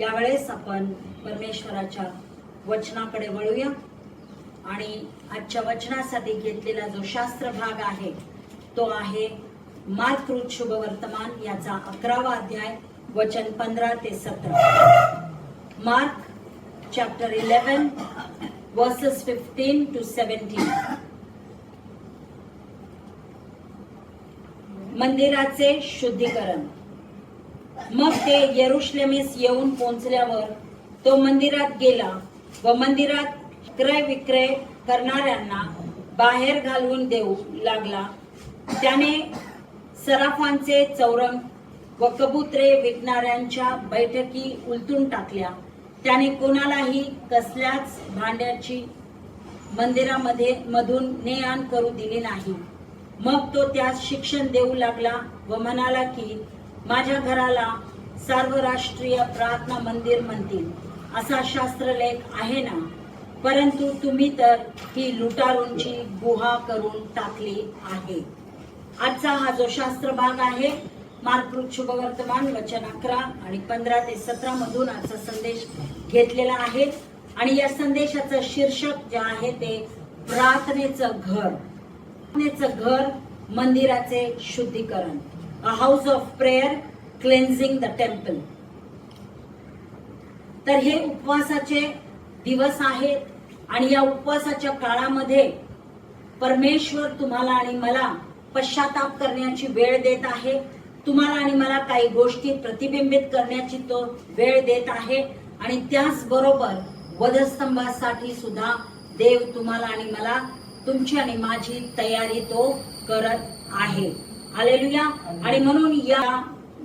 यावेळेस आपण परमेश्वराच्या वचनाकडे वळूया आणि आजच्या वचनासाठी घेतलेला जो शास्त्र भाग आहे तो आहे मार्क शुभवर्तमान याचा 11वा अध्याय वचन 15 ते 17. Mark chapter 11 versus 15 to 17. मंदिराचे शुद्धीकरण. मग ते यरुशलेमेस येऊन पोहोचल्यावर तो मंदिरात गेला व मंदिरात क्रय विक्रय करणाऱ्यांना बाहेर घालवून देऊ लागला. त्याने सराफांचे चौरंग व कबुतरे विकणाऱ्यांच्या बैठकी उलटून टाकल्या. त्याने कोणालाही कसल्याच भांड्याची मंदिरामध्ये मधून ने आण करू दिली नाही. मग तो त्यास शिक्षण देऊ लागला व म्हणाला की माझ्या घराला सर्वराष्ट्रीय प्रार्थना मंदिर म्हणतील असा शास्त्रलेख आहे ना, परंतु तुम्ही तर ही लुटारूंची गुहा करून टाकली आहे. आजचा हा जो शास्त्र भाग आहे मार्क शुभवर्तमान वचन 11 आणि 15 ते 17 मधून आजचा संदेश घेतलेला आहे आणि या संदेशाचं शीर्षक जे आहे ते प्रार्थनेचं घर. प्रार्थनेचं घर, मंदिराचे शुद्धीकरण. A house of prayer cleansing the temple. तर हे उपवासाचे दिवस आहेत आणि या उपवासाच्या काळामध्ये परमेश्वर तुम्हाला आणि मला पश्चाताप करण्याची वेळ देत आहे. तुम्हाला आणि मला काही गोष्टी प्रतिबिंबित करण्याची तो वेळ देत आहे आणि त्याचबरोबर वधस्तंभासाठी सुद्धा देव तुम्हाला आणि मला, तुमची आणि माझी तयारी तो करत आहे. हालेलुया. आणि म्हणून या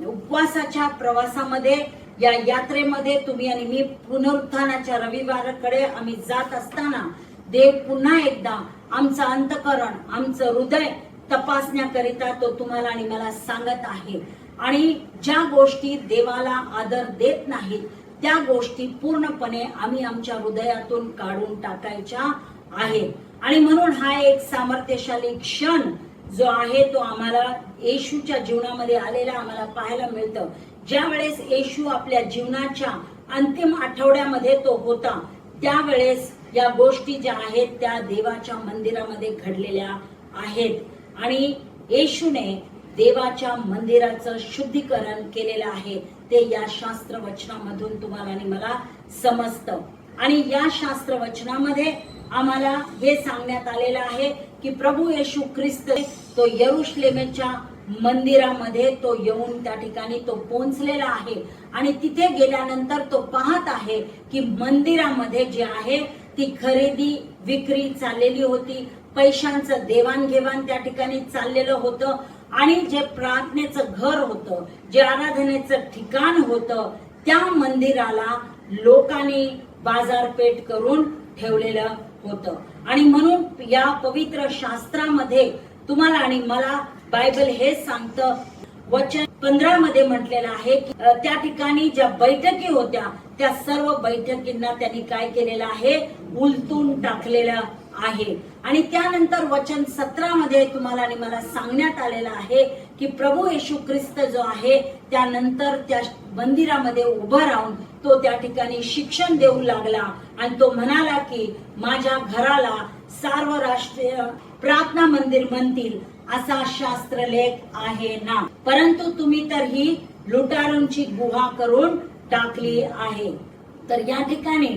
उपवासाच्या प्रवासामध्ये, या यात्रेमध्ये तुम्ही आणि मी पुनरुत्थानाच्या रविवाराकडे आम्ही जात असताना देव पुन्हा एकदा आमचं अंतःकरण, आमचं हृदय तपासण्याकरिता तो तुम्हाला आणि मला सांगत आहे. आणि ज्या गोष्टी देवाला आदर देत नाहीत त्या गोष्टी पूर्णपणे आम्ही आमच्या हृदयातून काढून टाकायच्या आहेत. आणि म्हणून हा एक सामर्थ्यशाली क्षण जो आहे तो आम्हाला येशूच्या जीवनामध्ये आलेला आम्हाला पाहायला मिळतं. ज्या वेळेस येशू आपल्या जीवनाच्या अंतिम आठवड्यामध्ये तो होता त्यावेळेस या गोष्टी ज्या आहेत त्या देवाच्या मंदिरामध्ये घडलेल्या आहेत आणि येशूने देवाच्या मंदिराचं शुद्धीकरण केलेलं आहे. ते या शास्त्र वचनामधून तुम्हाला आणि मला समजतं. आणि या शास्त्र वचनामध्ये आम्हाला हे सांगण्यात आलेलं आहे की प्रभू येशू ख्रिस्त तो यरुशलेमेच्या मंदिरामध्ये तो येऊन त्या ठिकाणी तो पोहोचलेला आहे आणि तिथे गेल्यानंतर तो पाहत आहे की मंदिरामध्ये जे आहे ती खरेदी विक्री चाललेली होती. पैशांचं देवाणघेवाण त्या ठिकाणी चाललेलं होतं आणि जे प्रार्थनेचं घर होतं, जे आराधनेचं ठिकाण होतं, त्या मंदिराला लोकांनी बाजारपेठ करून ठेवलेलं होतं. आणि म्हणून या पवित्र शास्त्रामध्ये तुम्हाला आणि मला बायबल हे सांगतं. वचन 15 मध्ये म्हटलेलं आहे की त्या ठिकाणी ज्या बैठकी होत्या त्या सर्व बैठकींना त्यांनी काय केलेलं आहे, उलटून टाकलेलं आहे. आणि त्यानंतर वचन 17 मध्ये तुम्हाला आणि मला सांगण्यात आलेलं आहे की प्रभू येशू ख्रिस्त जो आहे त्यानंतर त्या मंदिरामध्ये उभं राहून तो त्या ठिकाणी शिक्षण देऊ लागला आणि तो म्हणाला की माझ्या घराला सर्वराष्ट्रीय प्रार्थना मंदिर म्हणतील असा शास्त्रलेख आहे ना, परंतु तुम्ही तर ही लुटारूंची गुहा करून टाकली आहे. तर या ठिकाणी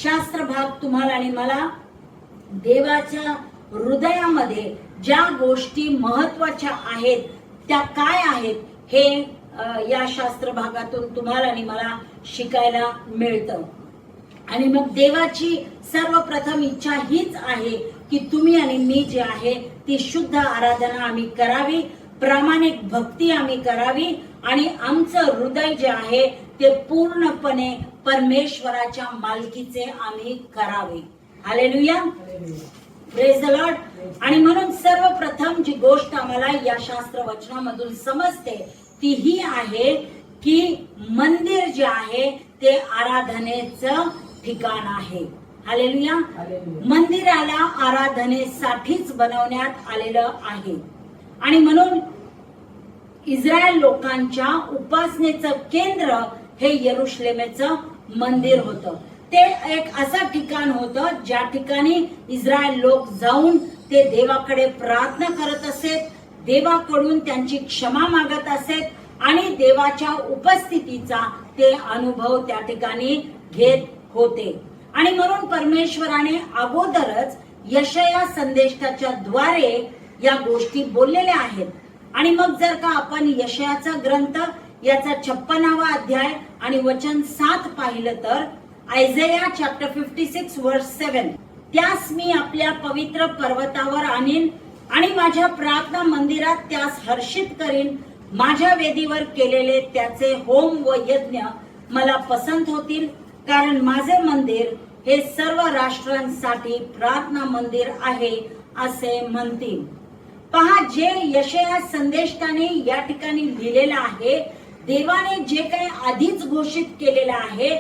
शास्त्र भाग तुम्हाला आणि मला देवाच्या हृदयामध्ये ज्या गोष्टी महत्वाच्या आहेत त्या काय आहेत हे या शास्त्र भागातून तुम्हाला आणि मला शिकायला मिळतं. आणि मग देवाची सर्वप्रथम इच्छा हीच आहे की तुम्ही आणि मी जे आहे ती शुद्ध आराधना आम्ही करावी, प्रामाणिक भक्ती आम्ही करावी आणि आमचं हृदय जे आहे ते पूर्णपणे परमेश्वराच्या मालकीचे आम्ही करावे. हालेलुया. Praise the Lord. आणि म्हणून सर्वप्रथम जी गोष्ट आम्हाला या शास्त्र वचनामधून समजते ती ही आहे की मंदिर जे आहे ते आराधनेचं ठिकाण आहे. हालेलुया. मंदिराला आराधनेसाठीच बनवण्यात आलेलं आहे आणि म्हणून इस्रायल लोकांच्या उपासनेचं केंद्र हे यरुशलेमेचं मंदिर होतं. ते एक असं ठिकाण होतं ज्या ठिकाणी इस्रायल लोक जाऊन ते देवाकडे प्रार्थना करत असेत, देवाकडून त्यांची क्षमा मागत असेत आणि देवाच्या उपस्थितीचा ते अनुभव त्या ठिकाणी घेत होते. आणि म्हणून परमेश्वराने अगोदरच यशाया संदेष्टाच्या द्वारे या गोष्टी बोललेल्या आहेत. आणि मग जर का आपण यशायाचा ग्रंथ याचा 56वा अध्याय आणि वचन 7 पाहिलं तर आयझाया चॅप्टर 56 वर्स 7, त्यास मी आपल्या पवित्र पर्वतावर आणीन आणि माझ्या प्रार्थना मंदिरात त्यास हर्षित करीन. माझ्या वेदीवर केलेले त्याचे होम व यज्ञ मला पसंत होतील, कारण माझे मंदिर हे सर्व राष्ट्रांसाठी प्रार्थना मंदिर आहे असे म्हणतील. पहा, जे यशाया संदेष्टाने या ठिकाणी लिहिलेलं आहे, देवाने जे काही आधीच घोषित केलेलं आहे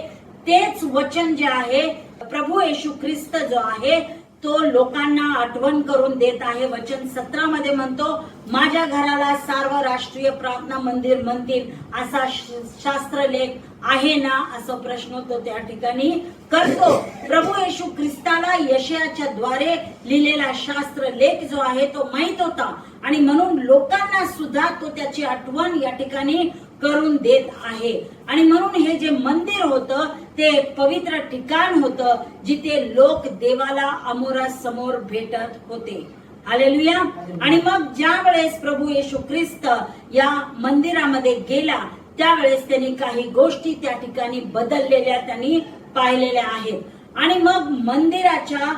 तेच वचन जे आहे प्रभू येशू ख्रिस्त जो आहे तो लोकांना आठवण करून देत आहे. वचन 17 मध्ये म्हणतो, माझ्या घराला सार्व राष्ट्रीय प्रार्थना मंदिर म्हणतील असा शास्त्रलेख आहे ना, असं प्रश्न तो त्या ठिकाणी करतो. प्रभू येशू ख्रिस्ताला यशायाच्या द्वारे लिहिलेला शास्त्रलेख जो आहे तो माहित होता आणि म्हणून लोकांना सुद्धा तो त्याची आठवण या ठिकाणी करून देत आहे. आणि म्हणून हे जे मंदिर होतं ते पवित्र ठिकाण होतं जिथे लोक देवाला अमोरासमोर भेटत होते. हालेलुया. आणि मग ज्या वेळेस प्रभू येशू ख्रिस्त या मंदिरामध्ये गेला त्यावेळेस त्यांनी काही गोष्टी त्या ठिकाणी बदललेल्या त्यांनी पाहिलेल्या आहेत. आणि मग मंदिराच्या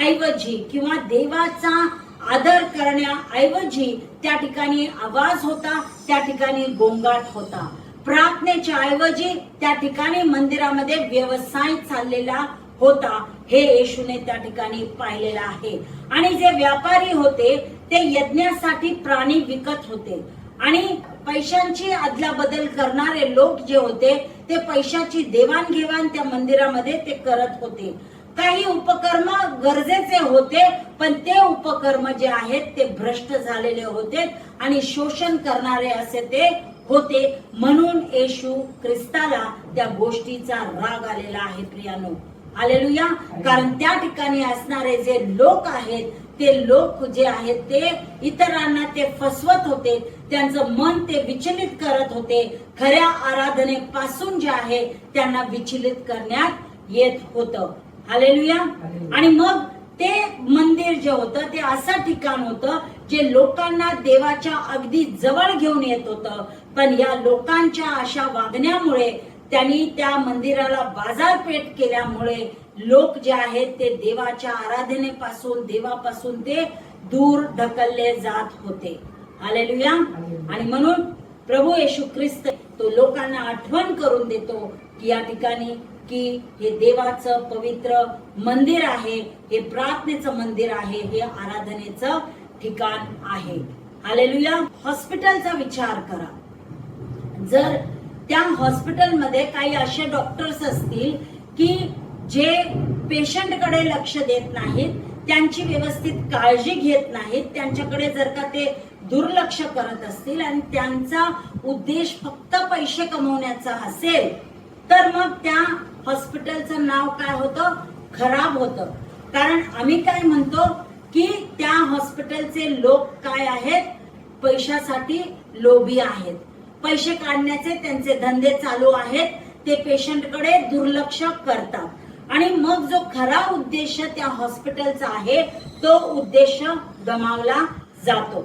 ऐवजी किंवा देवाचा आदर करण्याऐवजी त्या ठिकाणी आवाज होता, त्या ठिकाणी गोंगाट होता. प्रार्थनेच्या ऐवजी त्या ठिकाणी मंदिरामध्ये व्यवसाय चाललेला होता. हे येशूने त्या ठिकाणी पाहिलेलं आहे. आणि जे व्यापारी होते ते यज्ञासाठी प्राणी विकत होते आणि पैशांची अदलाबदल करणारे लोक जे होते ते पैशाची देवाणघेवाण त्या मंदिरामध्ये ते करत होते. काही उपकर्म गरजेचे होते पण ते उपकर्म जे आहेत ते भ्रष्ट झालेले होते आणि शोषण करणारे असे ते होते. म्हणून येशू ख्रिस्ताला त्या गोष्टीचा राग आलेला आहे प्रियानो. हालेलुया. कारण त्या ठिकाणी असणारे जे लोक आहेत ते लोक जे आहेत ते इतरांना ते फसवत होते, त्यांचं मन ते विचलित करत होते. खऱ्या आराधनेपासून जे आहे त्यांना विचलित करण्यात येत होतं. हालेलुया. आणि मग ते मंदिर जे होतं ते असं ठिकाण होतं जे लोकांना देवाच्या अगदी जवळ घेऊन येत होतं. पण या लोकांच्या अशा वागण्यामुळे, त्यांनी त्या मंदिराला बाजारपेठ केल्यामुळे लोक जे आहेत ते देवाच्या आराधनेपासून, देवापासून ते दूर ढकलले जात होते. हालेलुया. आणि म्हणून प्रभू येशू ख्रिस्त तो लोकांना आठवण करून देतो की या ठिकाणी की हे देवाचं पवित्र मंदिर आहे, हे प्रार्थनेचं मंदिर आहे, हे आराधनेचं ठिकाण आहे. हालेलुया. हॉस्पिटलचा विचार करा. जर त्या हॉस्पिटलमध्ये काही असे डॉक्टर्स असतील की जे पेशंटकडे लक्ष देत नाहीत, त्यांची व्यवस्थित काळजी घेत नाहीत, त्यांच्याकडे जर का ते दुर्लक्ष करत असतील आणि त्यांचा उद्देश फक्त पैसे कमवण्याचा असेल तर मग त्या हॉस्पिटलचं नाव काय होतं? खराब होतं. कारण आम्ही काय म्हणतो की त्या हॉस्पिटलचे लोक काय आहेत? पैशासाठी लोभी आहेत. पैसे काढण्याचे त्यांचे धंदे चालू आहेत. ते पेशंटकडे दुर्लक्ष करतात आणि मग जो खरा उद्देश त्या हॉस्पिटलचा आहे तो उद्देश गमावला जातो.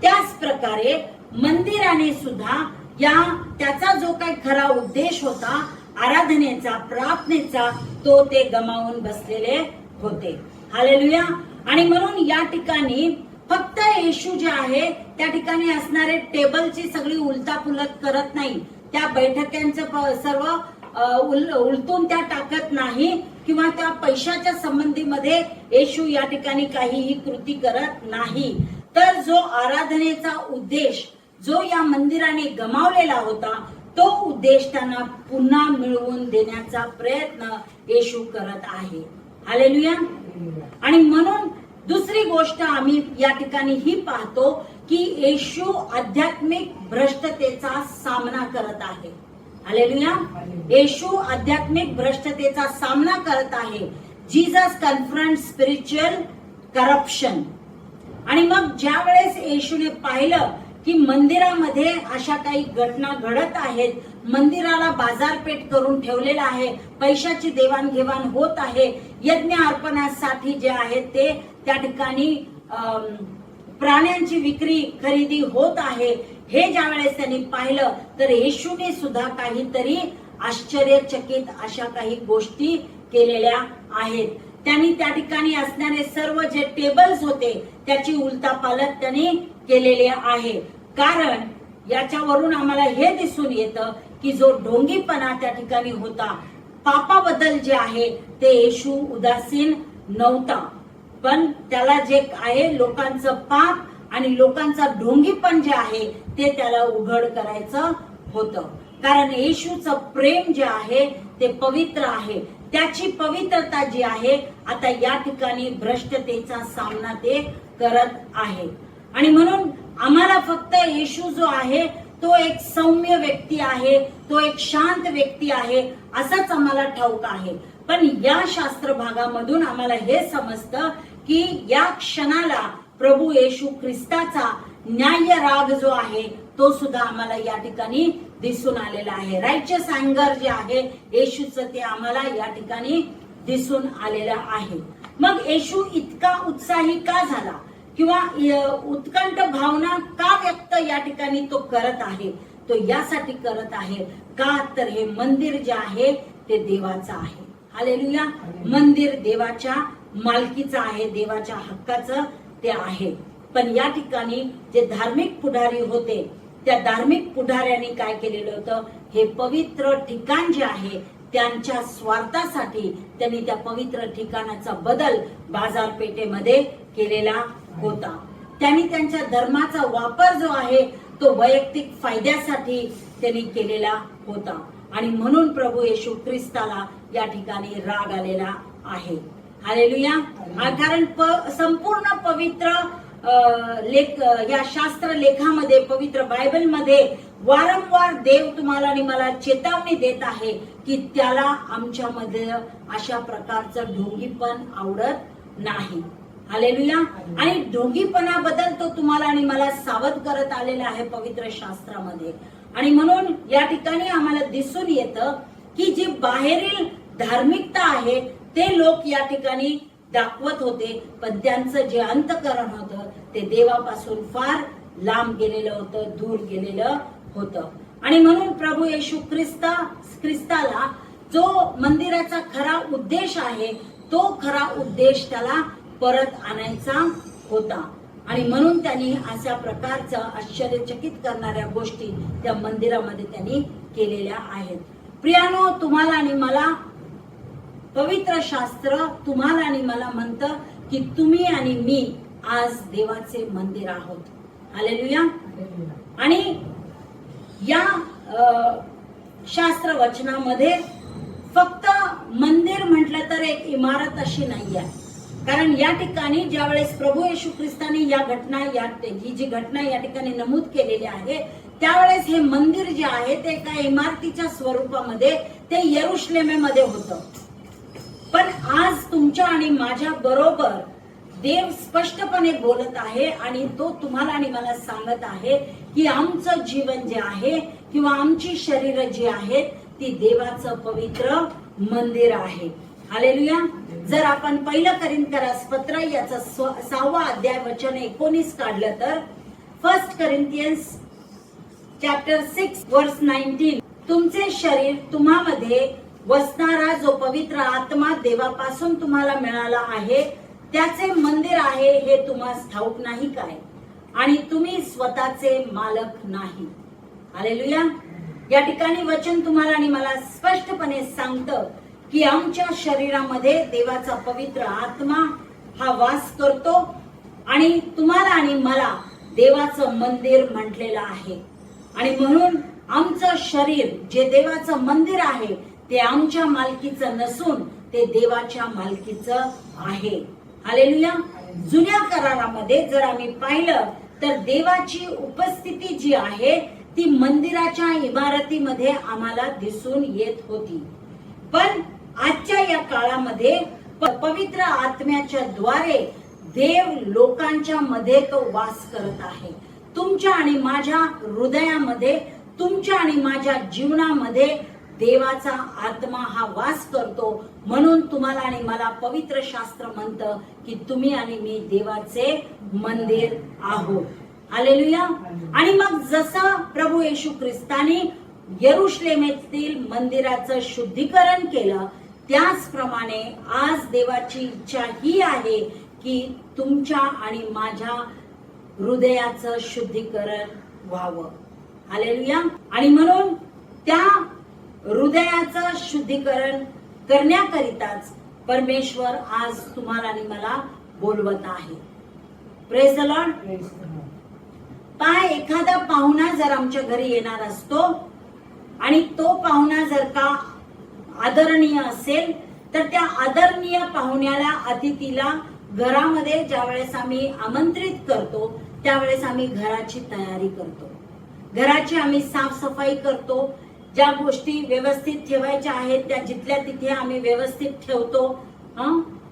त्याच प्रकारे मंदिराने सुद्धा त्याचा जो काही खरा उद्देश होता आराधनेचा, प्रार्थनेचा, तो ते गमावून बसलेले होते. हालेलुया. आणि म्हणून या ठिकाणी फक्त येशू जे आहे त्या ठिकाणी असणारे टेबलची सगळी उलतापुलत करत नाही, त्या बैठकांचं सर्व उलटून त्या टाकत नाही किंवा त्या पैशाच्या संबंधीमध्ये येशू या ठिकाणी काहीही कृती करत नाही. तर जो आराधनेचा उद्देश जो या मंदिराने गमावलेला होता तो उद्देश त्यांना पुन्हा मिळवून देण्याचा प्रयत्न येशू करत आहे. हालेलुया. आणि म्हणून दुसरी गोष्ट आम्ही या ठिकाणी ही पाहतो की येशू आध्यात्मिक भ्रष्टतेचा सामना करत आहे. हालेलुया. येशू आध्यात्मिक भ्रष्टतेचा सामना करत आहे. Jesus confront spiritual corruption. आणि मग ज्या वेळेस येशूने पाहिलं की मंदिरामध्ये अशा काही घटना घडत आहेत, मंदिराला बाजारपेठ करून ठेवलेलं आहे, पैशाची देवाणघेवाण होत आहे, यज्ञ अर्पणासाठी जे आहे ते त्या ठिकाणी प्राण्यांची विक्री खरेदी होत आहे, हे ज्या वेळेस त्यांनी पाहिलं तर येशूने सुद्धा काहीतरी आश्चर्यचकित अशा काही गोष्टी केलेल्या आहेत. त्यांनी त्या ठिकाणी असणारे सर्व जे टेबल्स होते त्याची उलटापालट त्यांनी केलेले आहे. कारण याच्यावरून आम्हाला हे दिसून येतं की जो ढोंगीपणा त्या ठिकाणी होता, पापाबद्दल जे आहे ते येशू उदासीन नव्हता, पण त्याला जे आहे लोकांचं पाप आणि लोकांचा ढोंगीपण जे आहे ते त्याला उघड करायचं होतं. कारण येशूचं प्रेम जे आहे ते पवित्र आहे. त्याची पवित्रता जी आहे आता या ठिकाणी भ्रष्टतेचा सामना ते करत आहे. आणि म्हणून आम्हाला फक्त येशू जो आहे तो एक सौम्य व्यक्ती आहे, तो एक शांत व्यक्ती आहे असंच आम्हाला ठाऊक आहे. पण या शास्त्र भागामधून आम्हाला हे समजतं की या क्षणाला प्रभू येशू ख्रिस्ताचा न्याय राग जो आहे तो सुद्धा आम्हाला या ठिकाणी दिसून आलेला आहे. राइचियस अँगर जे आहे येशूचं ते आम्हाला या ठिकाणी दिसून आलेलं आहे. मग येशू इतका उत्साही का झाला किंवा उत्कंठ भावना का व्यक्त या ठिकाणी तो करत आहे? तो यासाठी करत आहे का तर हे मंदिर जे आहे ते देवाचं आहे. हालेलुया. मंदिर देवाच्या मालकीचं आहे, देवाच्या हक्काचं ते आहे. पण या ठिकाणी जे धार्मिक पुढारी होते त्या धार्मिक पुढाऱ्यांनी काय केलेलं होतं, हे पवित्र ठिकाण जे आहे त्यांच्या स्वार्थासाठी त्यांनी त्या पवित्र ठिकाणाचा बदल बाजारपेठेमध्ये केलेला होता. त्यांनी त्यांच्या धर्माचा वापर जो आहे तो वैयक्तिक फायद्यासाठी त्यांनी केलेला होता. आणि म्हणून प्रभू येशू ख्रिस्ताला या ठिकाणी राग आलेला आहे. हालेलुया. कारण संपूर्ण पवित्र लेख या शास्त्र लेखामध्ये, पवित्र बायबलमध्ये वारंवार देव तुम्हाला आणि मला चेतावणी देत आहे की त्याला आमच्यामध्ये अशा प्रकारचं ढोंगीपण आवडत नाही. हालेलुया. आणि ढोंगीपणाबद्दल तो तुम्हाला आणि मला सावध करत आलेला आहे पवित्र शास्त्रामध्ये. आणि म्हणून या ठिकाणी आम्हाला दिसून येतं की जी बाहेरील धार्मिकता आहे ते लोक या ठिकाणी दाखवत होते, पण त्यांचं जे अंतःकरण होतं ते देवापासून फार लांब गेलेलं होतं, दूर गेलेलं होतं. आणि म्हणून प्रभू येशू ख्रिस्ताला जो मंदिराचा खरा उद्देश आहे तो खरा उद्देश त्याला परत आणायचा होता. आणि म्हणून त्यांनी अशा प्रकारचं आश्चर्यचकित करणाऱ्या गोष्टी त्या मंदिरामध्ये त्यांनी केलेल्या आहेत. प्रियानो, तुम्हाला आणि मला पवित्र शास्त्र तुम्हाला आणि मला म्हणतं की तुम्ही आणि मी आज देवाचे मंदिर आहोत. हालेलुया. आणि या शास्त्र वचनामध्ये फक्त मंदिर म्हटलं तर एक इमारत अशी नाही आहे. कारण या ठिकाणी ज्या वेळेस प्रभू येशू ख्रिस्ताने या घटना ही जी घटना या ठिकाणी नमूद केलेली आहे त्यावेळेस हे मंदिर जे आहे ते एका इमारतीच्या स्वरूपामध्ये ते यरुशलेमेमध्ये होतं. पण आज तुमच्या आणि माझ्या बरोबर देव स्पष्टपणे बोलत आहे आणि तो तुम्हाला आणि मला सांगत आहे की आमचं जीवन जे आहे किंवा आमची शरीर जी आहेत ती देवाचं पवित्र मंदिर आहे. हालेलुया. जर आपण पहिलं करिंथीयस पत्र याचा 6वा अध्याय वचन 19 काढलं तर 1 Corinthians chapter 6 verse 19, तुमचे शरीर तुम्हामध्ये वसणारा जो पवित्र आत्मा देवापासून तुम्हाला मिळाला आहे त्याचे मंदिर आहे हे तुम्हाला ठाऊक नाही काय? आणि तुम्ही स्वतःचे मालक नाही. हालेलुया. या ठिकाणी वचन तुम्हाला आणि मला स्पष्टपणे सांगतं की आमच्या शरीरामध्ये देवाचा पवित्र आत्मा हा वास करतो आणि तुम्हाला आणि मला देवाचं मंदिर म्हटलेलं आहे. आणि म्हणून आमचं शरीर जे देवाचं मंदिर आहे ते आमच्या मालकीचं नसून ते देवाच्या मालकीचं आहे. हालेलुया. जुन्या करारामध्ये जर आम्ही पाहिलं तर देवाची उपस्थिती जी आहे ती मंदिराच्या इमारतीमध्ये आम्हाला दिसून येत होती. पण आजच्या या काळामध्ये पवित्र आत्म्याच्या द्वारे देव लोकांच्या मध्ये तो वास करत आहे. तुमच्या आणि माझ्या हृदयामध्ये, तुमच्या आणि माझ्या जीवनामध्ये देवाचा आत्मा हा वास करतो. म्हणून तुम्हाला आणि मला पवित्र शास्त्र म्हणतं की तुम्ही आणि मी देवाचे मंदिर आहोत. हालेलुया. आणि मग जसं प्रभू येशू ख्रिस्तानी यरुशलेमेतील मंदिराचं शुद्धीकरण केलं, त्याचप्रमाणे आज देवाची इच्छा ही आहे की तुमच्या आणि माझ्या हृदयाचं शुद्धीकरण व्हावं. हालेलुया. आणि म्हणून त्या हृदयाचं शुद्धीकरण करण्याकरिताच परमेश्वर आज तुम्हाला आणि मला बोलवत आहे. Praise the Lord. एखादा पाहुणा जर आमच्या घरी येणार असतो आणि तो पाहुणा जर का आदरणीय असेल, तर त्या आदरणीय पाहुण्याला, अतिथीला घरामध्ये ज्यावेळेस आम्ही आमंत्रित करतो त्यावेळेस आम्ही घराची तयारी करतो, घराची आम्ही साफसफाई करतो. ज्या गोष्टी व्यवस्थित ठेवायच्या आहेत त्या जिथल्या तिथे आम्ही व्यवस्थित ठेवतो.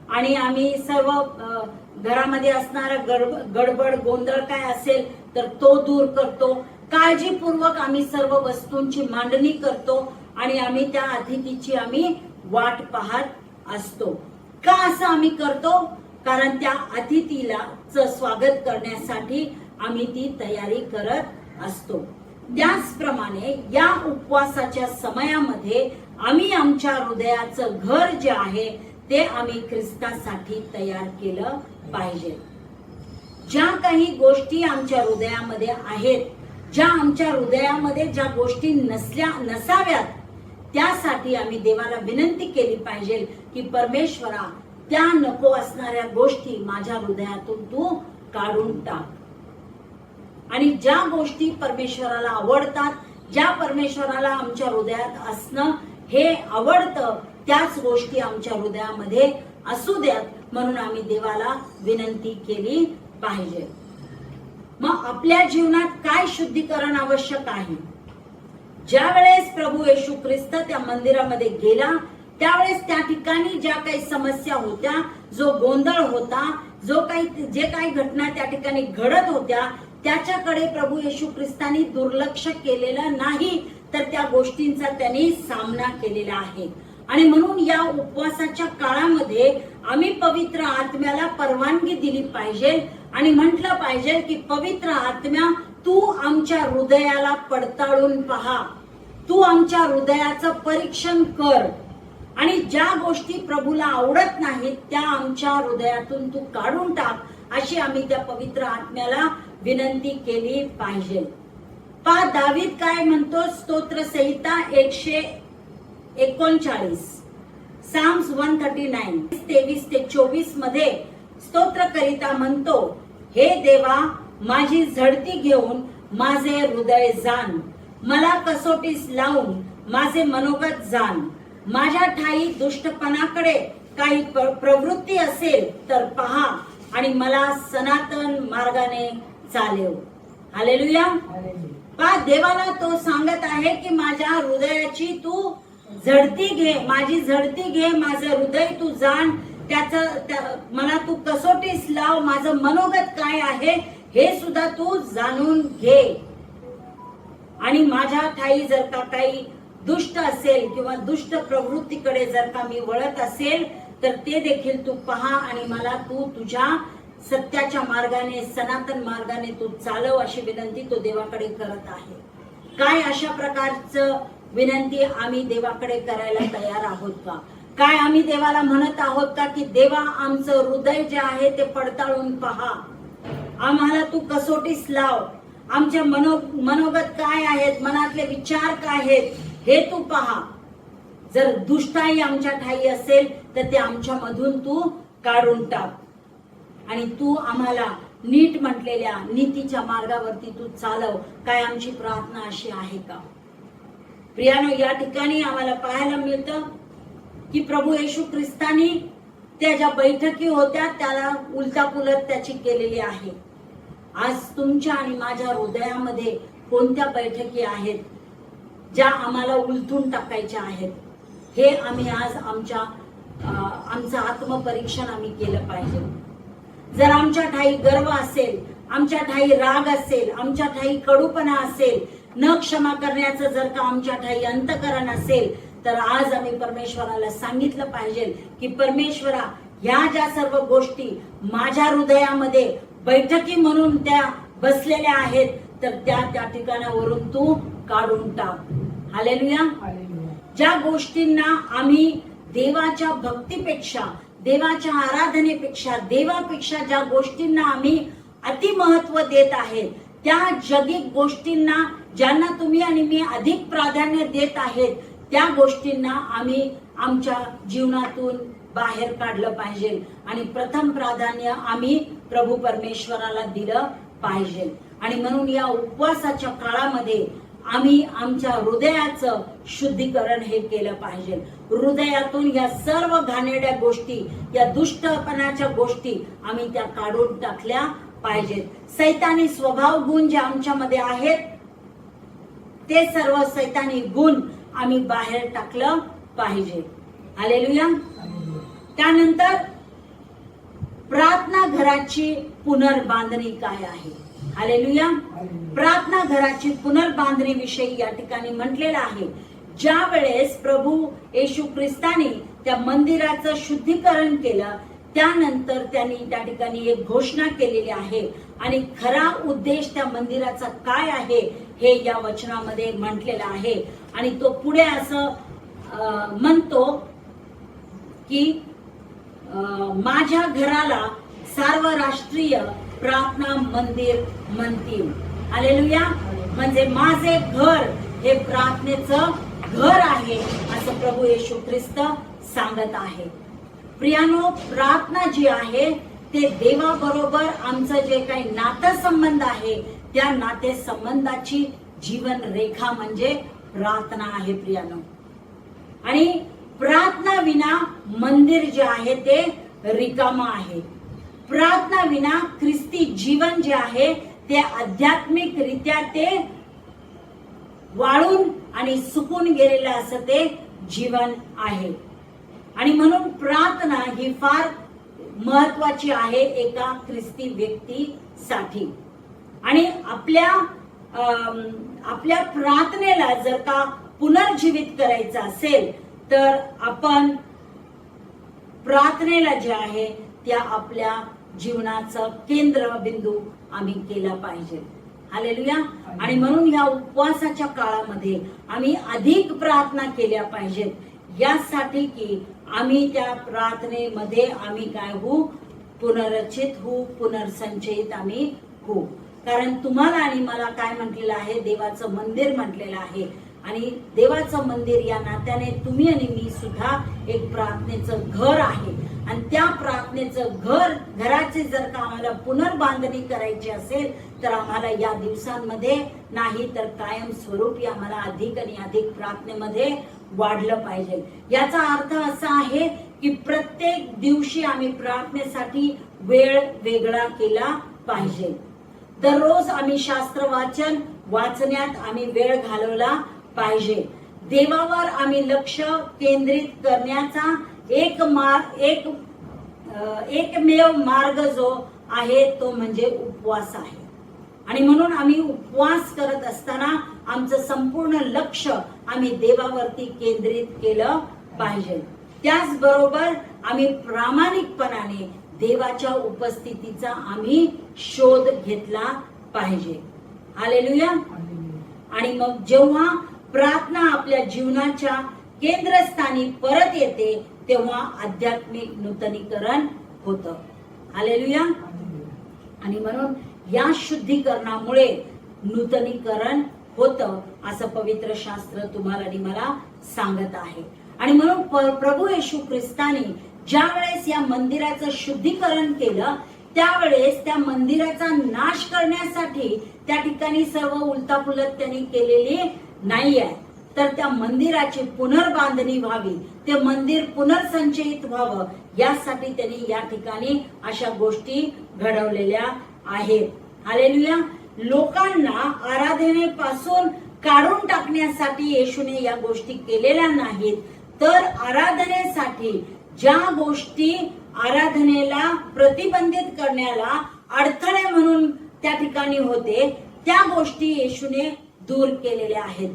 आणि आम्ही सर्व घरामध्ये असणारा गडबड गोंधळ काय असेल तर तो दूर करतो. काळजीपूर्वक आम्ही सर्व वस्तूंची मांडणी करतो आणि आम्ही त्या अतिथीची आम्ही वाट पाहत असतो. का असं आम्ही करतो? कारण त्या अतिथीला स्वागत करण्यासाठी आम्ही ती तयारी करत असतो. त्याचप्रमाणे या उपवासाच्या समयामध्ये आम्ही आमच्या हृदयाचं घर जे आहे ते आम्ही ख्रिस्तासाठी तयार केलं पाहिजे. ज्या काही गोष्टी आमच्या हृदयामध्ये आहेत, ज्या आमच्या हृदयामध्ये ज्या गोष्टी नसाव्यात, त्यासाठी आम्ही देवाला विनंती केली पाहिजे की परमेश्वरा, त्या नको असणाऱ्या गोष्टी माझ्या हृदयातून तू काढून टाक. आणि ज्या गोष्टी परमेश्वराला आवडतात, ज्या परमेश्वराला आमच्या हृदयात असणं हे आवडतं, त्याच गोष्टी आमच्या हृदयामध्ये असू द्यात म्हणून आम्ही देवाला विनंती केली पाहिजे. मग आपल्या जीवनात काय शुद्धीकरण आवश्यक आहे? ज्या वेळेस प्रभू येशू ख्रिस्त त्या मंदिरामध्ये गेला त्यावेळेस त्या ठिकाणी ज्या काही समस्या होत्या, जो गोंधळ होता, जे काही घटना त्या ठिकाणी घडत होत्या, त्याच्याकडे प्रभू येशू ख्रिस्तानी दुर्लक्ष केलेलं नाही, तर त्या गोष्टींचा त्यांनी सामना केलेला आहे. आणि म्हणून या उपवासाच्या काळामध्ये आम्ही पवित्र आत्म्याला परवानगी दिली पाहिजे आणि म्हटलं पाहिजे की पवित्र आत्म्या, तू आमच्या हृदयाला पडताळून पहा, तू आमच्या हृदयाचं परीक्षण कर आणि ज्या गोष्टी प्रभूला आवडत नाहीत त्या आमच्या हृदयातून तू काढून टाक, अशी आम्ही त्या पवित्र आत्म्याला विनंती केली पाहिजे. दावीद काय म्हणतो? स्तोत्र संहिता 139, साम्स 139 23 ते 24 मध्ये स्तोत्र करिता म्हणतो, हे देवा, माझी झडती घेऊन माझे हृदय जाण, मला कसोटीस लावून माझे मनोगत जाण. माझ्या ठाई दुष्टपणाकडे काही प्रवृत्ती असेल तर पहा आणि मला सनातन मार्गाने चालव. हालेलुया. देवाला तो सांगत आहे की माझ्या हृदयाची तू झडती घे, माझी झडती घे, माझं हृदय तू जाण, मला तू कसोटीस लाव, माझं मनोगत काय आहे हे सुद्धा तू जाणून घे. आणि माझ्या ठाई जर का काही दुष्ट असेल किंवा दुष्ट प्रवृत्तीकडे जर का मी वळत असेल तर ते देखील तू पहा आणि मला तू तुझ्या सत्याच्या मार्गाने, सनातन मार्गाने तू चालव, अशी विनंती तो देवाकडे करत आहे. काय अशा प्रकारचं विनंती आम्ही देवाकडे करायला तयार आहोत का? काय आम्ही देवाला म्हणत आहोत का की देवा, आमचं हृदय जे आहे ते पडताळून पहा, आम्हाला तू कसोटीस लाव, आमचे मनोगत काय आहेत, मनातले विचार काय आहेत हे तू पहा. जर दुष्टाई आमच्या ठाई असेल तर ते आमच्या मधून तू काढून टाक आणि तू आम्हाला नीट म्हटलेल्या नीतीच्या मार्गावरती तू चालव. काय आमची प्रार्थना अशी आहे का? प्रियानो, या ठिकाणी आम्हाला पाहायला मिळतं की प्रभू येशू ख्रिस्तानी त्या ज्या बैठकी होत्या त्याला उलटापुलट त्याची केलेली आहे. आज तुमच्या आणि माझ्या हृदयामध्ये कोणत्या बैठकी आहेत ज्या आम्हाला उलथून टाकायच्या आहेत, हे आम्ही आज आमचं आत्मपरीक्षण आम्ही केलं पाहिजे. जर आमच्या ठाई गर्व असेल, आमच्या ठाई राग असेल, आमच्या ठाई कडूपणा असेल, न क्षमा करण्याचं जर का आमच्या ठाई अंतकरण असेल, तर आज आम्ही परमेश्वराला सांगितलं पाहिजे की परमेश्वरा, ह्या ज्या सर्व गोष्टी माझ्या हृदयामध्ये बैठकी म्हणून त्या बसलेल्या आहेत, तर त्या ठिकाणावरून तू काढून टाक. हालेलुया. ज्या गोष्टींना आम्ही देवाच्या भक्तीपेक्षा, देवाच्या आराधनेपेक्षा, देवापेक्षा ज्या गोष्टींना आम्ही अतिमहत्व देत आहेत, त्या जगिक गोष्टींना ज्यांना तुम्ही आणि मी अधिक प्राधान्य देत आहेत, त्या गोष्टींना आम्ही आमच्या जीवनातून बाहेर काढलं पाहिजे आणि प्रथम प्राधान्य आम्ही प्रभू परमेश्वराला दिलं पाहिजे. आणि म्हणून या उपवासाच्या काळामध्ये आम्ही आमच्या हृदयाचं शुद्धीकरण हे केलं पाहिजे. हृदयातून या सर्व घाणेरड्या गोष्टी, या दुष्टपणाच्या गोष्टी आम्ही त्या काढून टाकल्या पाहिजेत. सैतानी स्वभाव गुण जे आमच्यामध्ये आहेत, ते सर्व सैतानी गुण आम्ही बाहेर टाकलं पाहिजे. हालेलुया. त्यानंतर प्रार्थना घराची पुनर्बांधणी काय आहे? हालेलुया. प्रार्थना घराची पुनर्बांधणी विषयी या ठिकाणी म्हटलेलं आहे. ज्या वेळेस प्रभू येशू ख्रिस्ताने त्या मंदिराचं शुद्धीकरण केलं, त्यानंतर त्यांनी त्या ठिकाणी एक घोषणा केलेली आहे आणि खरा उद्देश त्या मंदिराचा काय आहे हे या वचनामध्ये म्हटलेलं आहे. आणि तो पुढे असं म्हणतो की माझ्या घराला सार्वराष्ट्रीय प्रार्थना मंदिर म्हणतील. हालेलुया. म्हणजे माझे घर हे प्रार्थनेचं घर आहे असं प्रभू येशू ख्रिस्त सांगत आहे. प्रियानो, प्रार्थना जी आहे ते देवाबरोबर आमचं जे काही नातेसंबंध आहे, त्या नातेसंबंधाची जीवन रेखा म्हणजे प्रार्थना आहे प्रियानो. आणि प्रार्थना विना मंदिर जे आहे ते रिकामा आहे. प्रार्थना विना ख्रिस्ती जीवन जे आहे ते आध्यात्मिक रित्या ते वाळून आणि सुकून गेलेलं असं ते जीवन आहे. आणि म्हणून प्रार्थना ही फार महत्वाची आहे एका ख्रिस्ती व्यक्तीसाठी. आणि आपल्या प्रार्थनेला जर का पुनर्जीवित करायचं असेल, तर आपण प्रार्थनेला जे आहे त्या आपल्या जीवनाचं केंद्रबिंदू आम्ही केला पाहिजे. हालेलुया. आणि म्हणून या उपवासाच्या काळामध्ये आम्ही अधिक प्रार्थना केल्या पाहिजेत, यासाठी की आम्ही त्या प्रार्थनेमध्ये आम्ही काय होऊ, पुनर्रचित होऊ, पुनर्संचयित आम्ही होऊ. कारण तुम्हाला आणि मला काय म्हटलेलं आहे, देवाचं मंदिर म्हटलेलं आहे. आणि देवाचं मंदिर या नात्याने तुम्ही आणि मी सुद्धा एक प्रार्थनेचं घर आहे. आणि त्या प्रार्थनेचं घराची जर का आम्हाला पुनर्बांधणी करायची असेल, तर आम्हाला या दिवसांमध्ये नाही तर कायम स्वरूपी आम्हाला अधिक आणि अधिक प्रार्थनेमध्ये वाढलं पाहिजे. याचा अर्थ असा आहे की प्रत्येक दिवशी आम्ही प्रार्थनेसाठी वेळ वेगळा केला पाहिजे. दररोज आम्ही शास्त्र वाचण्यात आम्ही वेळ घालवला पाहिजे. देवावर आम्ही लक्ष केंद्रित करण्याचा एकमेव मार्ग जो आहे तो म्हणजे उपवास आहे. आणि म्हणून आम्ही उपवास करत असताना आमचं संपूर्ण लक्ष आम्ही देवावरती केंद्रित केलं पाहिजे. त्याचबरोबर आम्ही प्रामाणिकपणाने देवाच्या उपस्थितीचा आम्ही शोध घेतला पाहिजे. हालेलुया. आणि मग जेव्हा प्रार्थना आपल्या जीवनाच्या केंद्रस्थानी परत येते, तेव्हा आध्यात्मिक नूतनीकरण होतं. हालेलुया. आणि म्हणून या शुद्धीकरणामुळे नूतनीकरण होतं असं पवित्र शास्त्र तुम्हाला आणि मला सांगत आहे. आणि म्हणून प्रभू येशू ख्रिस्ताने ज्या वेळेस या मंदिराचं शुद्धीकरण केलं, त्यावेळेस त्या मंदिराचा नाश करण्यासाठी त्या ठिकाणी सर्व उलतापुलत त्यांनी केलेली नाही आहे, तर त्या मंदिराची पुनर्बांधणी व्हावी, ते मंदिर पुनर्संचयित व्हावं, यासाठी त्यांनी या ठिकाणी अशा गोष्टी घडवलेल्या आहेत. हालेलुया. लोकांना आराधनेपासून काढून टाकण्यासाठी येशूने या गोष्टी केलेल्या नाहीत, तर आराधनेसाठी ज्या गोष्टी आराधनेला प्रतिबंधित करण्याला अडथळे म्हणून त्या ठिकाणी होते, त्या गोष्टी येशूने दूर केलेल्या आहेत.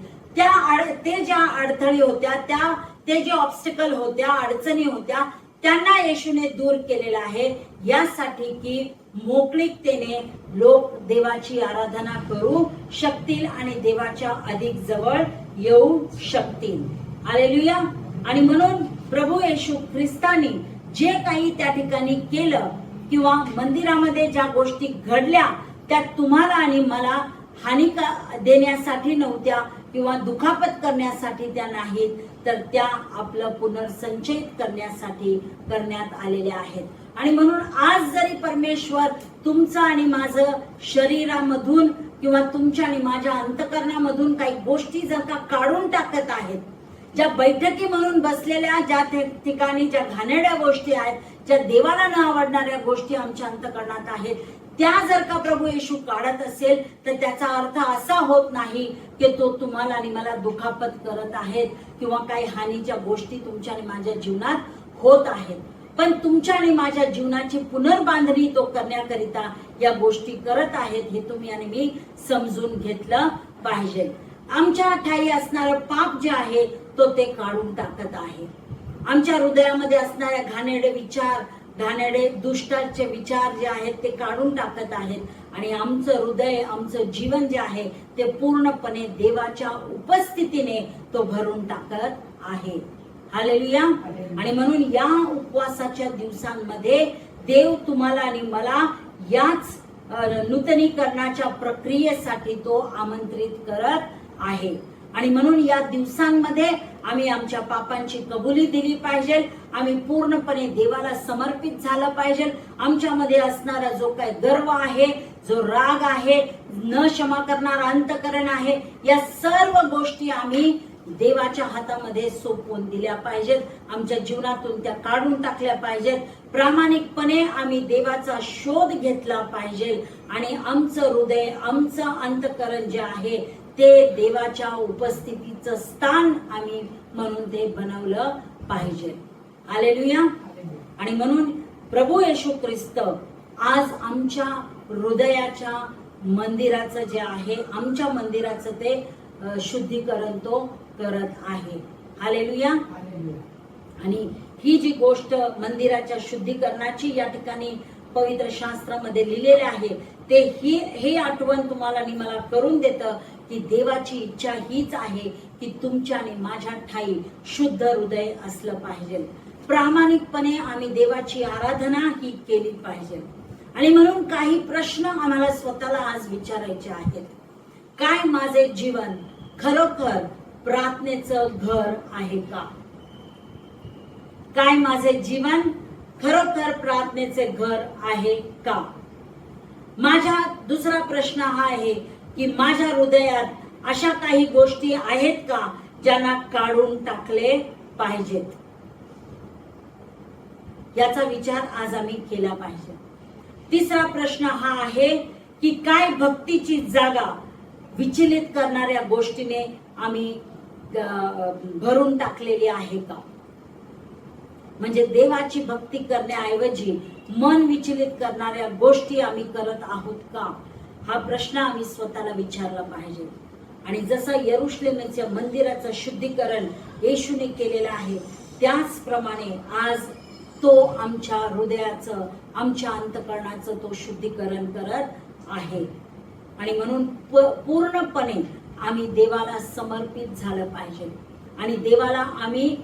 ते ज्या अडथळे होत्या, ते जे ऑब्स्टिकल होत्या, अडचणी होत्या, त्यांना येशूने दूर केलेला आहे, यासाठी की मोकळीकतेने लोक देवाची आराधना करू शकतील आणि देवाच्या अधिक जवळ येऊ शकतील. हालेलुया. आणि म्हणून प्रभू येशू ख्रिस्तानी जे काही त्या ठिकाणी केलं किंवा मंदिरामध्ये ज्या गोष्टी घडल्या, त्या तुम्हाला आणि मला हानी देण्यासाठी नव्हत्या किंवा दुखापत करण्यासाठी त्या नाहीत, तर त्या आपलं पुनर्संचयित करण्यासाठी करण्यात आलेल्या आहेत. आणि म्हणून आज जरी परमेश्वर तुमचं आणि माझं शरीरामधून किंवा तुमच्या आणि माझ्या अंतकरणामधून काही गोष्टी जर का काढून टाकत आहेत, ज्या बैठकी म्हणून बसलेल्या ज्या ठिकाणी ज्या घाणेरड्या गोष्टी आहेत, ज्या देवाला न आवडणाऱ्या गोष्टी आमच्या अंतकरणात आहेत, त्या जर का प्रभू येशू काढत असेल, तर त्याचा अर्थ असा होत नाही की तो तुम्हाला आणि मला दुखापत करत आहेत किंवा काही हानीच्या गोष्टी तुमच्या आणि माझ्या जीवनात होत आहेत. पण तुमच्या आणि माझ्या जीवनाची पुनर्बांधणी तो करण्याकरिता या गोष्टी करत आहेत, हे तुम्ही आणि मी समजून घेतलं पाहिजे. आमच्या ठाई असणारं पाप जे आहे तो ते काढून टाकत आहे. आमच्या हृदयामध्ये असणाऱ्या घाणेरडे विचार, घाणेरडे दुष्टाचे विचार जे आहेत ते काढून टाकत आहेत आणि आमचं हृदय, आमचं जीवन जे आहे ते पूर्णपणे देवाच्या उपस्थितीने तो भरून टाकत आहे. हालेलुया. आणि म्हणून या उपवासाच्या दिवसांमध्ये देव तुम्हाला आणि मला याच नूतनीकरणाच्या प्रक्रियेसाठी तो आमंत्रित करत आहे. आणि म्हणून या दिवसांमध्ये आम्ही आमच्या पापांची कबुली दिली पाहिजे, आम्ही पूर्णपणे देवाला समर्पित झालं पाहिजे. आमच्यामध्ये असणारा जो काही गर्व आहे, जो राग आहे, न क्षमा करणारा अंतकरण आहे, या सर्व गोष्टी आम्ही देवाच्या हातामध्ये सोपवून दिल्या पाहिजेत. आमच्या जीवनातून त्या काढून टाकल्या पाहिजेत. प्रामाणिकपणे आम्ही देवाचा शोध घेतला पाहिजे आणि आमचं हृदय, आमचं अंतकरण जे आहे ते देवाच्या उपस्थितीचं स्थान आम्ही म्हणून ते बनवलं पाहिजे. हालेलुया. आणि म्हणून प्रभू येशू ख्रिस्त आज आमच्या हृदयाच्या मंदिराचं जे आहे, आमच्या मंदिराचं ते शुद्धीकरण तो करत आहे. हालेलुया. आणि ही जी गोष्ट मंदिराच्या शुद्धीकरणाची या ठिकाणी पवित्र शास्त्रामध्ये लिहिलेले आहे, ते ही आठवण तुम्हाला आणि मला करून देतं की देवाची इच्छा हीच आहे की तुमच्या आणि माझ्या ठाई शुद्ध हृदय असलं पाहिजे. प्रामाणिकपणे आम्ही देवाची आराधना ही केली पाहिजे. आणि म्हणून काही प्रश्न आम्हाला स्वतःला आज विचारायचे आहेत. काय माझे जीवन खरोखर प्रार्थनेचं घर आहे का? काय माझे जीवन खरोखर प्रार्थनेचे घर आहे का? माझा दुसरा प्रश्न हा आहे की माझ्या हृदयात अशा काही गोष्टी आहेत का ज्यांना काढून टाकले पाहिजेत? याचा विचार आज आम्ही केला पाहिजे. तिसरा प्रश्न हा आहे की काय भक्तीची जागा विचलित करणाऱ्या गोष्टीने आम्ही भरून टाकलेली आहे का? म्हणजे देवाची भक्ती करण्याऐवजी मन विचलित करणाऱ्या गोष्टी आम्ही करत आहोत का? हा प्रश्न आम्ही स्वतःला विचारला पाहिजे. आणि जसं यरुशलेमच्या मंदिराचं शुद्धीकरण येशूने केलेलं आहे, त्याचप्रमाणे आज तो आमच्या हृदयाचं, आमच्या अंतकरणाचं तो शुद्धीकरण करत आहे. आणि म्हणून पूर्णपणे आम्ही देवाला समर्पित झालं पाहिजे. आणि देवाला आम्ही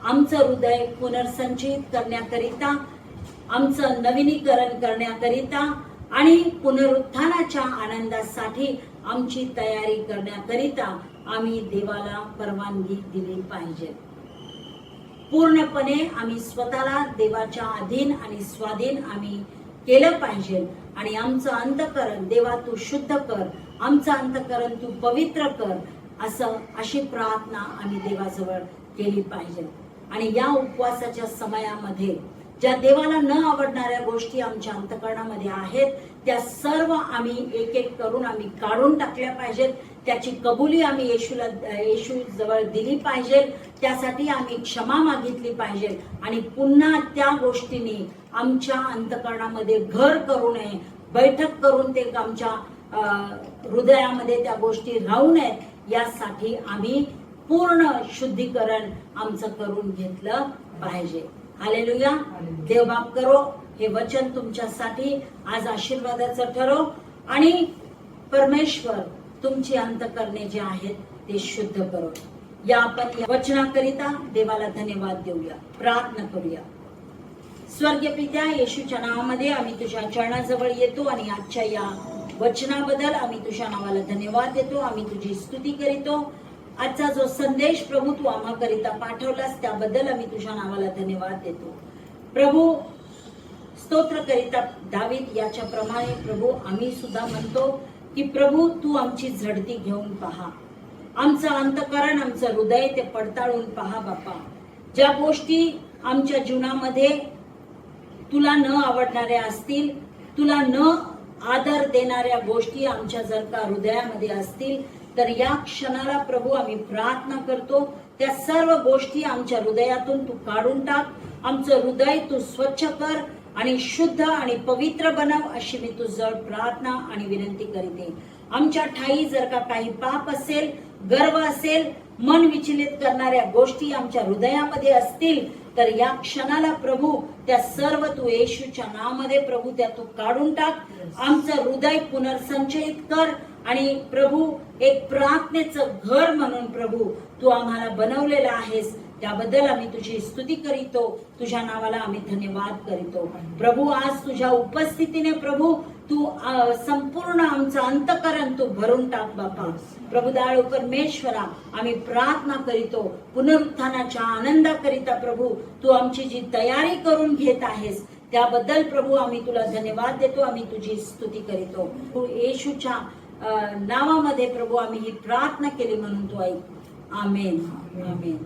आमचं हृदय पुनर्संचयित करण्याकरिता, आमचं नवीनीकरण करण्याकरिता आणि पुनरुत्थानाच्या आनंदासाठी आमची तयारी करण्याकरिता आम्ही देवाला परवानगी दिली पाहिजे. पूर्णपणे आम्ही स्वतःला देवाच्या अधीन आणि स्वाधीन आम्ही केलं पाहिजे. आणि आमचं अंतकरण देवा तू शुद्ध कर, आमचं अंतकरण तू पवित्र कर, अशी प्रार्थना आम्ही देवाजवळ केली पाहिजे. आणि या उपवासाच्या समयामध्ये ज्या देवाला न आवडणाऱ्या गोष्टी आमच्या अंतःकरणामध्ये आहेत त्या सर्व आम्ही एक एक करून आम्ही काढून टाकल्या पाहिजेत. त्याची कबुली आम्ही येशू जवळ दिली पाहिजे. त्यासाठी आम्ही क्षमा मागितली पाहिजे आणि पुन्हा त्या गोष्टींनी आमच्या अंतःकरणामध्ये घर करू नये, बैठक करून ते आमच्या हृदयामध्ये त्या गोष्टी राहू नयेत. यासाठी आम्ही पूर्ण शुद्धीकरण आमचं करून घेतलं पाहिजे. हालेलुया. देव बाप करो हे वचन तुमच्यासाठी आज आशीर्वादाचं ठरो आणि परमेश्वर तुमची अंतःकरणे जे आहेत ते शुद्ध करो. या आपण या वचनाकरिता देवाला धन्यवाद देऊया, प्रार्थना करूया. स्वर्गीय पित्या, येशूच्या नावामध्ये आम्ही तुझ्या चरणाजवळ येतो आणि आजच्या या वचनाबद्दल आम्ही तुझ्या नावाला धन्यवाद देतो. आम्ही तुझी स्तुती करीतो. आजचा जो संदेश प्रभू तू आम्हाकरिता पाठवलास त्याबद्दल आम्ही तुझ्या नावाला धन्यवाद देतो. प्रभू स्तोत्र करिता दावीद याच्या प्रमाणे प्रभू आम्ही सुद्धा म्हणतो की प्रभू तू आमची झडती घेऊन पहा, आमचं अंतःकरण आमचं हृदय ते पडताळून पहा बापा. ज्या गोष्टी आमच्या जीवनामध्ये तुला न आवडणाऱ्या असतील, तुला न आदर देणाऱ्या गोष्टी आमच्या जर का हृदयामध्ये असतील तर या क्षणाला प्रभू आम्ही प्रार्थना करतो त्या सर्व गोष्टी आमच्या हृदयातून तू काढून टाक. आमचं हृदय तू स्वच्छ कर आणि शुद्ध आणि पवित्र बनव अशी मी तुझं प्रार्थना आणि विनंती करते. आमच्या ठाई जर का काही पाप असेल, गर्व असेल, मन विचलित करणाऱ्या गोष्टी आमच्या हृदयामध्ये असतील तर या क्षणाला प्रभू त्या सर्व तू येशूच्या नावामध्ये प्रभू त्या तू काढून टाक. आमचं हृदय पुनर्संचयित कर आणि प्रभू एक प्रार्थनेचं घर म्हणून प्रभू तू आम्हाला बनवलेलं आहेस. त्याबद्दल आम्ही तुझी स्तुती करीतो. तुझ्या नावाला आम्ही धन्यवाद करीतो. प्रभू आज तुझ्या उपस्थितीने प्रभू तू संपूर्ण आमचं अंतःकरण तू भरून टाक बापा. प्रभू दाळू परमेश्वरा आम्ही प्रार्थना करीतो पुनरुत्थानाच्या आनंदाकरिता प्रभू तू आमची जी तयारी करून घेत आहेस त्याबद्दल प्रभू आम्ही तुला धन्यवाद देतो. आम्ही तुझी स्तुती करीतो. येशूच्या नावामध्ये प्रभू आम्ही ही प्रार्थना केली म्हणून तू ऐक. आमेन. आमेन.